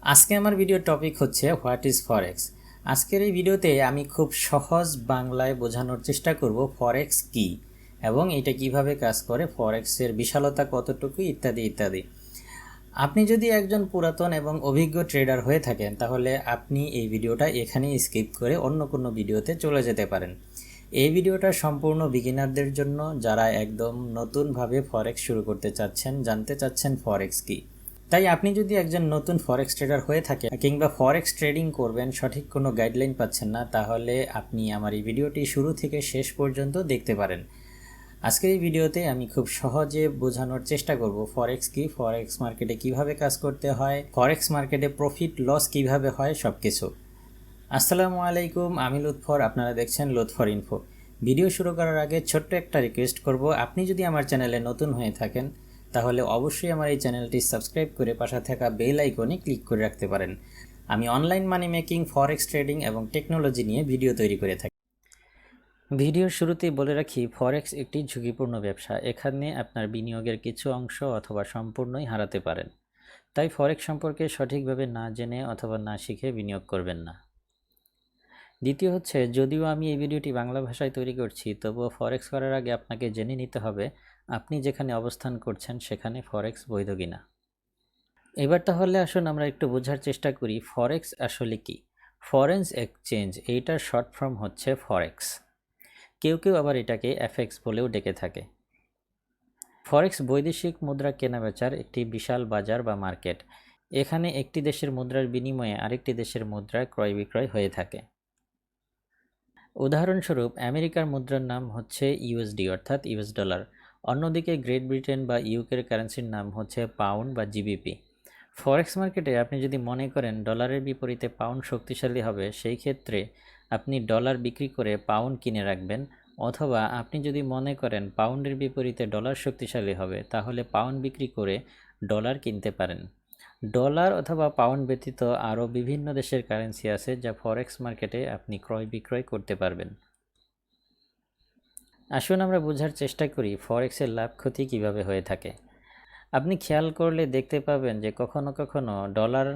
আজকে আমার ভিডিওর টপিক হচ্ছে হোয়াট ইজ ফরেক্স। আজকের এই ভিডিওতে আমি খুব সহজ বাংলায় বোঝানোর চেষ্টা করব ফরেক্স কি এবং এটা কিভাবে কাজ করে, ফরেক্সের বিশালতা কতটুকু, ইত্যাদি ইত্যাদি। আপনি যদি একজন পুরাতন এবং অভিজ্ঞ ট্রেডার হয়ে থাকেন তাহলে আপনি এই ভিডিওটা এখানেই স্কিপ করে অন্য কোনো ভিডিওতে চলে যেতে পারেন। এই ভিডিওটা সম্পূর্ণ বিগিনারদের জন্য, যারা একদম নতুনভাবে ফরেক্স শুরু করতে চাচ্ছেন, জানতে চাচ্ছেন ফরেক্স কি। তাই আপনি যদি একজন নতুন ফরেক্স ট্রেডার হয়ে থাকে কিংবা ফরেক্স ট্রেডিং করবেন সঠিক কোনো গাইডলাইন পাচ্ছেন না, তাহলে আপনি আমার এই ভিডিওটি শুরু থেকে শেষ পর্যন্ত দেখতে পারেন। আজকের এই ভিডিওতে আমি খুব সহজে বোঝানোর চেষ্টা করব ফরেক্স কি, ফরেক্স মার্কেটে কিভাবে কাজ করতে হয়, ফরেক্স মার্কেটে প্রফিট লস কিভাবে হয়, সব কিছু। আসসালামু আলাইকুম, আমি লুৎফর, আপনারা দেখছেন লুৎফর ইনফো। ভিডিও শুরু করার আগে ছোট্ট একটা রিকোয়েস্ট করব, আপনি যদি আমার চ্যানেলে নতুন হয়ে থাকেন তাহলে অবশ্যই আমার এই চ্যানেলটি সাবস্ক্রাইব করে পাশে থাকা বেল আইকনে ক্লিক করে রাখতে পারেন। আমি online money making, forex trading এবং টেকনোলজি নিয়ে ভিডিও তৈরি করে থাকি। ভিডিওর শুরুতেই বলে রাখি, ফরেক্স একটি ঝুঁকিপূর্ণ ব্যবসা। এখানে আপনার বিনিয়োগের কিছু অংশ অথবা সম্পূর্ণই হারাতে পারেন। তাই ফরেক্স সম্পর্কে সঠিকভাবে না জেনে অথবা না শিখে বিনিয়োগ করবেন না। দ্বিতীয় হচ্ছে, যদিও আমি এই ভিডিওটি বাংলা ভাষায় তৈরি করছি, তবুও ফরেক্স করার আগে আপনাকে জেনে নিতে হবে আপনি যেখানে অবস্থান করছেন সেখানে ফরেক্স বৈধ কিনা। এবার তাহলে আসুন আমরা একটু বোঝার চেষ্টা করি ফরেক্স আসলে কি। ফরেন এক্সচেঞ্জ, এইটার শর্ট ফর্ম হচ্ছে ফরেক্স। কেউ কেউ আবার এটাকে এফএক্স বলেও ডেকে থাকে। ফরেক্স বৈদেশিক মুদ্রা কেনাবেচার একটি বিশাল বাজার বা মার্কেট। এখানে একটি দেশের মুদ্রার বিনিময়ে আরেকটি দেশের মুদ্রায় ক্রয় বিক্রয় হয়ে থাকে। উদাহরণস্বরূপ, আমেরিকার মুদ্রার নাম হচ্ছে ইউএসডি অর্থাৎ ইউএস ডলার। অন্যদিকে গ্রেট ব্রিটেন বা ইউকের কারেন্সির নাম হচ্ছে পাউন্ড বা জিবিপি। ফরেক্স মার্কেটে আপনি যদি মনে করেন ডলারের বিপরীতে পাউন্ড শক্তিশালী হবে, সেই ক্ষেত্রে আপনি ডলার বিক্রি করে পাউন্ড কিনে রাখবেন, অথবা আপনি যদি মনে করেন পাউন্ডের বিপরীতে ডলার শক্তিশালী হবে, তাহলে পাউন্ড বিক্রি করে ডলার কিনতে পারেন। ডলার অথবা পাউন্ড ব্যতীত আরও বিভিন্ন দেশের কারেন্সি আছে যা ফরেক্স মার্কেটে আপনি ক্রয় বিক্রয় করতে পারবেন। আসুন আমরা বোঝার চেষ্টা করি ফরেক্সের লাভ ক্ষতি কীভাবে হয়ে থাকে। আপনি খেয়াল করলে দেখতে পাবেন যে কখনো কখনো ডলার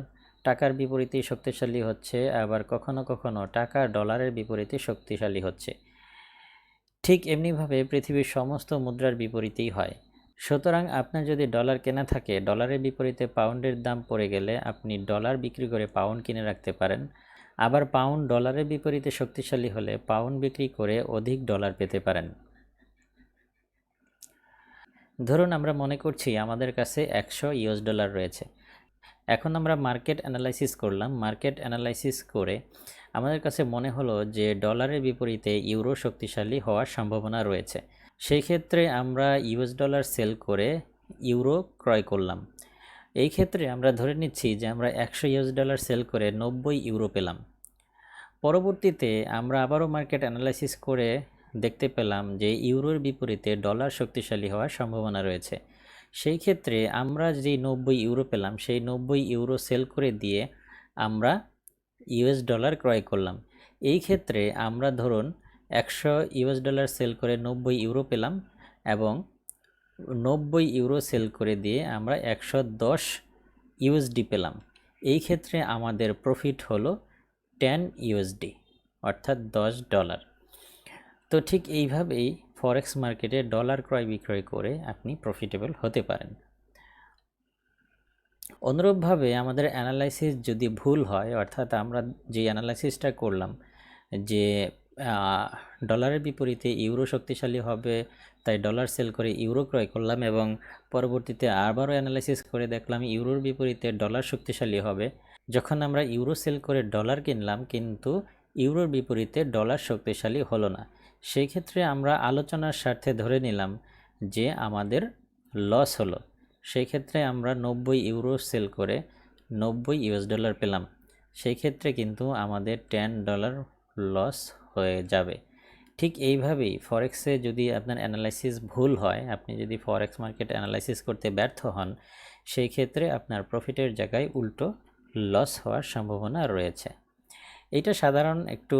টাকার বিপরীতে শক্তিশালী হচ্ছে, আবার কখনো কখনো টাকা ডলারের বিপরীতে শক্তিশালী হচ্ছে। ঠিক এমনিভাবে পৃথিবীর সমস্ত মুদ্রার বিপরীতেই হয়। সুতরাং আপনার যদি ডলার কেনা থাকে, ডলারের বিপরীতে পাউন্ডের দাম পড়ে গেলে আপনি ডলার বিক্রি করে পাউন্ড কিনে রাখতে পারেন। আবার পাউন্ড ডলারের বিপরীতে শক্তিশালী হলে পাউন্ড বিক্রি করে অধিক ডলার পেতে পারেন। ধরুন আমরা মনে করছি আমাদের কাছে 100 ইউএস ডলার রয়েছে। এখন আমরা মার্কেট অ্যানালাইসিস করলাম। মার্কেট অ্যানালাইসিস করে আমাদের কাছে মনে হলো যে ডলারের বিপরীতে ইউরো শক্তিশালী হওয়ার সম্ভাবনা রয়েছে। সেই ক্ষেত্রে আমরা ইউএস ডলার সেল করে ইউরো ক্রয় করলাম। এই ক্ষেত্রে আমরা ধরে নিচ্ছি যে আমরা 100 ইউএস ডলার সেল করে 90 ইউরো পেলাম। পরবর্তীতে আমরা আবারও মার্কেট অ্যানালাইসিস করে দেখতে পেলাম যে ইউরোর বিপরীতে ডলার শক্তিশালী হওয়ার সম্ভাবনা রয়েছে। সেই ক্ষেত্রে আমরা যেই 90 ইউরো পেলাম, সেই 90 ইউরো সেল করে দিয়ে আমরা ইউএস ডলার ক্রয় করলাম। এই ক্ষেত্রে আমরা ধরুন 100 ইউএস ডলার সেল করে 90 ইউরো পেলাম, এবং 90 ইউরো সেল করে দিয়ে আমরা 110 ইউএসডি পেলাম। এই ক্ষেত্রে আমাদের প্রফিট হলো 10 ইউএসডি অর্থাৎ $10। তো ঠিক এইভাবেই ফরেক্স মার্কেটে ডলার ক্রয় বিক্রয় করে আপনি প্রফিটেবল হতে পারেন। অনুরূপভাবে আমাদের অ্যানালাইসিস যদি ভুল হয়, অর্থাৎ আমরা যে অ্যানালাইসিসটা করলাম যে ডলারের বিপরীতে ইউরো শক্তিশালী হবে, তাই ডলার সেল করে ইউরো ক্রয় করলাম, এবং পরবর্তীতে আবারও অ্যানালাইসিস করে দেখলাম ইউরোর বিপরীতে ডলার শক্তিশালী হবে। যখন আমরা ইউরো সেল করে ডলার কিনলাম, কিন্তু ইউরোর বিপরীতে ডলার শক্তিশালী হলো না। সেই ক্ষেত্রে আমরা আলোচনার স্বার্থে ধরে নিলাম যে আমাদের লস হলো। সেই ক্ষেত্রে আমরা 90 ইউরো সেল করে 90 ইউএস ডলার পেলাম। সেই ক্ষেত্রে কিন্তু আমাদের $10 লস হয়ে যাবে। ঠিক এইভাবেই ফরেক্সে যদি আপনার অ্যানালাইসিস ভুল হয়, আপনি যদি ফরেক্স মার্কেট অ্যানালাইসিস করতে ব্যর্থ হন, সেই ক্ষেত্রে আপনার প্রফিটের জায়গায় উল্টো লস হওয়ার সম্ভাবনা রয়েছে। এইটা সাধারণ একটু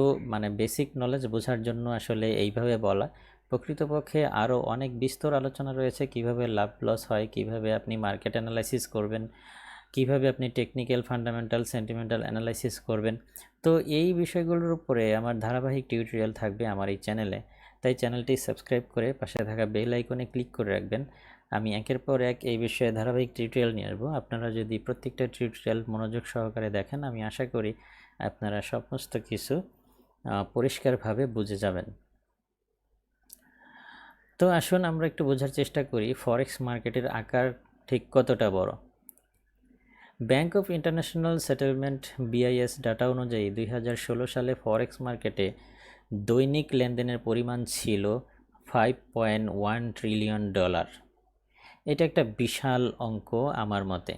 বেসিক নলেজ বোঝার জন্য আসলে এইভাবে বলা। প্রকৃতপক্ষে আরও অনেক বিস্তর আলোচনা রয়েছে কিভাবে লাভ লস হয়, কিভাবে আপনি মার্কেট অ্যানালাইসিস করবেন, কিভাবে আপনি টেকনিক্যাল, ফান্ডামেন্টাল, সেন্টিমেন্টাল অ্যানালাইসিস করবেন। তো এই বিষয়গুলোর উপরে আমার ধারাবাহিক টিউটোরিয়াল থাকবে আমার এই চ্যানেলে। তাই চ্যানেলটি সাবস্ক্রাইব করে পাশে থাকা বেল আইকনে ক্লিক করে রাখবেন। আমি একের পর এক এই বিষয়ে ধারাবাহিক টিউটোরিয়াল নিয়ে আসবো। আপনারা যদি প্রত্যেকটা টিউটোরিয়াল মনোযোগ সহকারে দেখেন, আমি আশা করি আপনারা সমস্ত কিছু পরিষ্কারভাবে বুঝে যাবেন। তো আসুন আমরা একটু বোঝার চেষ্টা করি ফরেক্স মার্কেটের আকার ঠিক কতটা বড়। Bank of international settlement BIS data অনুযায়ী 2016 সালে ফরেক্স মার্কেটে দৈনিক লেনদেনের পরিমাণ ছিল $5.1 ট্রিলিয়ন। এটা একটা বিশাল অঙ্ক আমার মতে।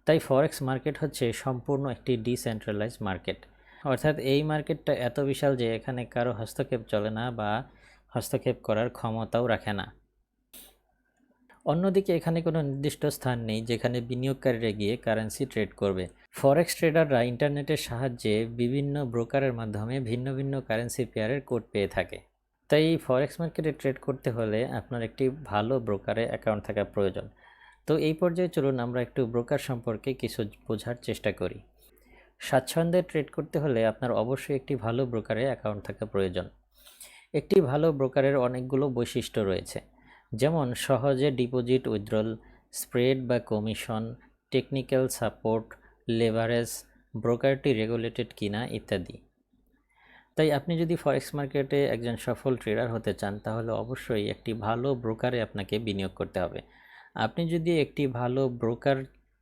তাই ফরেক্স মার্কেট হচ্ছে সম্পূর্ণ একটি ডিসেন্ট্রালাইজড মার্কেট, অর্থাৎ এই মার্কেটটা এত বিশাল যে এখানে কারো হস্তক্ষেপ চলে না বা হস্তক্ষেপ করার ক্ষমতাও রাখে না। অন্যদিকে এখানে কোনো নির্দিষ্ট স্থান নেই যেখানে বিনিয়োগকারীরা গিয়ে কারেন্সি ট্রেড করবে। ফরেক্স ট্রেডাররা ইন্টারনেটের সাহায্যে বিভিন্ন ব্রোকারের মাধ্যমে ভিন্ন ভিন্ন কারেন্সি পেয়ারের কোড পেয়ে থাকে। তাই ফরেক্স মার্কেটে ট্রেড করতে হলে আপনার একটি ভালো ব্রোকারে অ্যাকাউন্ট থাকা প্রয়োজন। তো এই পর্যায়ে চলুন আমরা একটু ব্রোকার সম্পর্কে কিছু বোঝার চেষ্টা করি। স্বাচ্ছন্দ্যে ট্রেড করতে হলে আপনার অবশ্যই একটি ভালো ব্রোকারে অ্যাকাউন্ট থাকা প্রয়োজন। একটি ভালো ব্রোকারের অনেকগুলো বৈশিষ্ট্য রয়েছে, যেমন সহজে ডিপোজিট, উইথড্রল, স্প্রেড বা কমিশন, টেকনিক্যাল সাপোর্ট, লেভারেজ, ব্রোকারটি রেগুলেটেড কিনা ইত্যাদি। তাই আপনি যদি ফরেক্স মার্কেটে একজন সফল ট্রেডার হতে চান তাহলে অবশ্যই একটি ভালো ব্রোকারে আপনাকে বিনিয়োগ করতে হবে। আপনি যদি একটি ভালো ব্রোকার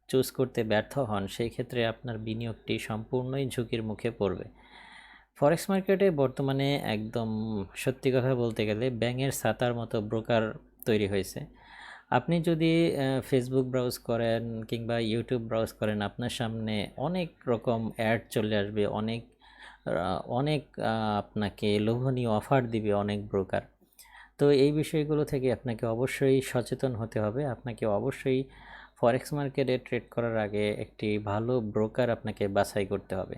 চুজ করতে ব্যর্থ হন, সেই ক্ষেত্রে আপনার বিনিয়োগটি সম্পূর্ণই ঝুঁকির মুখে পড়বে। ফরেক্স মার্কেটে বর্তমানে একদম সত্যি কথা বলতে গেলে ব্যাঙের ছাতার মতো ব্রোকার তৈরি হয়েছে। আপনি যদি ফেসবুক ব্রাউজ করেন কিংবা ইউটিউব ব্রাউজ করেন, আপনার সামনে অনেক রকম অ্যাড চলে আসবে, অনেক অনেক আপনাকে লোভনীয় অফার দিবে অনেক ব্রোকার। তো এই বিষয়গুলো থেকে আপনাকে অবশ্যই সচেতন হতে হবে। আপনাকে অবশ্যই ফরেক্স মার্কেটে ট্রেড করার আগে একটি ভালো ব্রোকার আপনাকে বাছাই করতে হবে।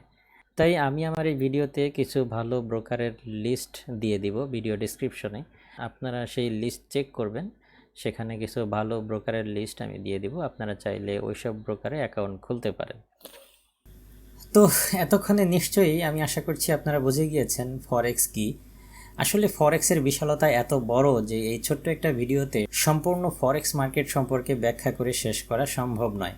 তাই আমি আমার এই ভিডিওতে কিছু ভালো ব্রোকারের লিস্ট দিয়ে দিব ভিডিও ডেসক্রিপশনে। আপনারা সেই লিস্ট চেক করবেন, সেখানে কিছু ভালো ব্রোকারের লিস্ট আমি দিয়ে দিব। আপনারা চাইলে ওইসব ব্রোকারে অ্যাকাউন্ট খুলতে পারেন। তো এতক্ষণে নিশ্চয়ই আমি আশা করছি আপনারা বুঝে গিয়েছেন ফরেক্স কি। আসলে ফরেক্সের বিশালতা এত বড় যে এই ছোট্ট একটা ভিডিওতে সম্পূর্ণ ফরেক্স মার্কেট সম্পর্কে ব্যাখ্যা করে শেষ করা সম্ভব নয়।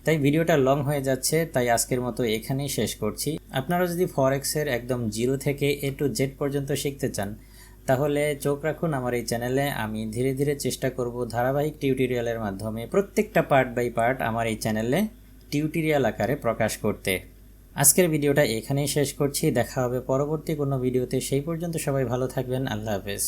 তাই ভিডিওটা লং হয়ে যাচ্ছে, তাই আজকের মতো এখানেই শেষ করছি। আপনারা যদি ফরেক্সের একদম জিরো থেকে A to Z পর্যন্ত শিখতে চান তাহলে চোখ রাখুন আমার এই চ্যানেলে। আমি ধীরে ধীরে চেষ্টা করব ধারাবাহিক টিউটোরিয়ালের মাধ্যমে প্রত্যেকটা পার্ট বাই পার্ট আমার এই চ্যানেলে টিউটোরিয়াল আকারে প্রকাশ করতে। আজকের ভিডিওটা এখানেই শেষ করছি। দেখা হবে পরবর্তী কোনো ভিডিওতে। সেই পর্যন্ত সবাই ভালো থাকবেন। আল্লাহ হাফেজ।